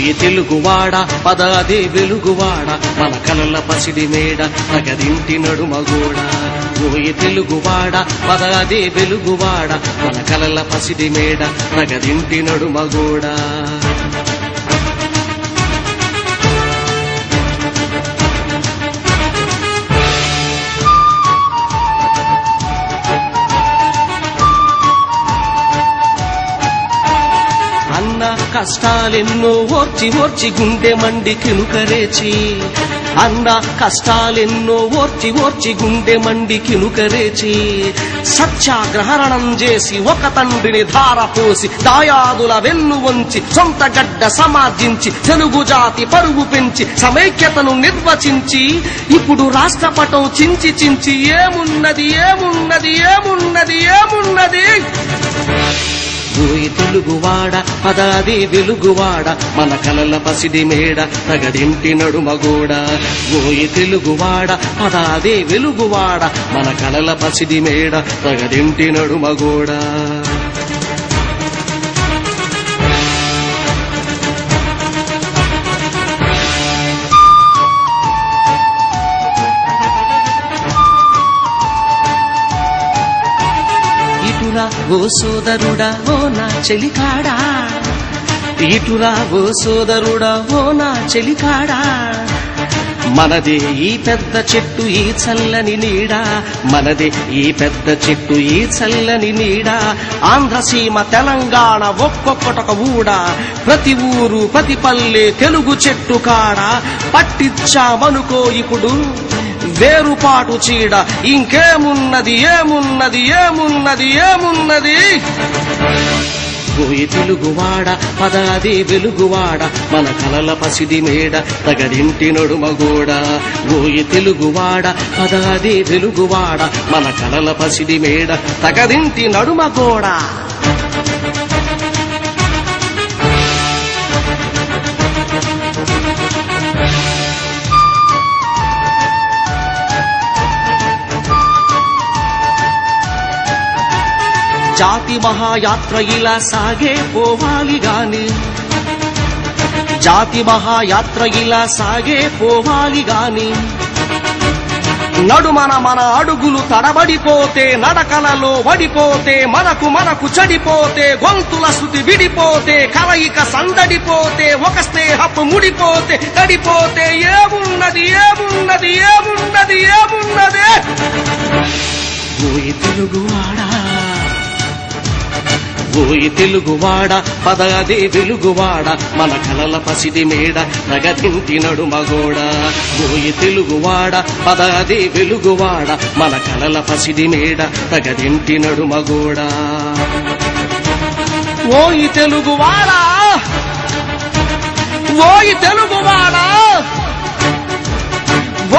ఓయి తెలుగువాడ పదాదే వెలుగువాడ మన కలల పసిడి మేడ నగరింటి నడుమగోడ ఓయి తెలుగువాడ పదాదే వెలుగువాడ మన కలల పసిడి మేడ నగరింటి నడుమగోడ కష్టాలెన్నో ఓర్చి ఓర్చి గుండె మండి కినుకరేచి అన్న కష్టాలెన్నో ఓర్చి ఓర్చి గుండె మండి కినుకరేచి సత్యాగ్రహణం చేసి ఒక తండ్రిని ధారపోసి దాయాదుల వెన్ను వంచి సొంత గడ్డ సమార్జించి తెలుగు జాతి పరుగు పెంచి సమైక్యతను నిర్వచించి ఇప్పుడు రాష్ట్రపటం చించి చించి ఏమున్నది ఏమున్నది ఏమున్నది ఏమున్నది ఓయి తెలుగువాడ పదాదే వెలుగువాడ మన కలల పసిడి మేడ నగరింటి నడుమగోడ ఓయి తెలుగువాడ పదాదే వెలుగువాడ మన కలల పసిడి మేడ నగరింటి నడుమగోడ ఓ సోదరుడా ఓ నా చెలికాడా ఇటురా ఓ సోదరుడా ఓ నా చెలికాడా మనదే ఈ పెద్ద చెట్టు ఈ చల్లని నీడ మనదే ఈ పెద్ద చెట్టు ఈ చల్లని నీడ ఆంధ్రసీమ తెలంగాణ ఒక్కొక్కటొక ఊడ ప్రతి ఊరు ప్రతి పల్లె తెలుగు చెట్టు కాడ పట్టించామనుకో ఇప్పుడు వేరుపాటు చీడ ఇంకేమున్నది ఏమున్నది ఏమున్నది ఏమున్నది ఓయి తెలుగువాడ పదాదే వెలుగువాడ మన కలల పసిడి మేడ నగరింటి నడుమగోడ ఓయి తెలుగువాడ పదాదే వెలుగువాడ మన కలల పసిడి మేడ తగదింటి నడుమగోడ జాతి మహాయాత్ర ఇలా సాగే పోవాలి గాని జాతి మహాయాత్ర ఇలా సాగే పోవాలి గాని నడుమన మన అడుగులు తడబడిపోతే నడకలలో వడిపోతే మనకు చెడిపోతే గొంతుల శృతి విడిపోతే కలయిక సందడిపోతే ఒక స్నేహపు ముడిపోతే తడిపోతే ఏమున్నది ఏమున్నది ఏమున్నది ఏమున్నది ఓయి తెలుగువాడా ఓయి తెలుగువాడ పదాదే వెలుగువాడ మన కలల పసిడి మేడ నగరింటి నడుమగోడ ఓయి తెలుగువాడ పదాదే వెలుగువాడ మన కలల పసిడి మేడ నగరింటి నడుమగోడ ఓయి తెలుగువాడ ఓయి తెలుగువాడ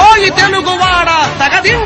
ఓయి తెలుగువాడ తగదింటి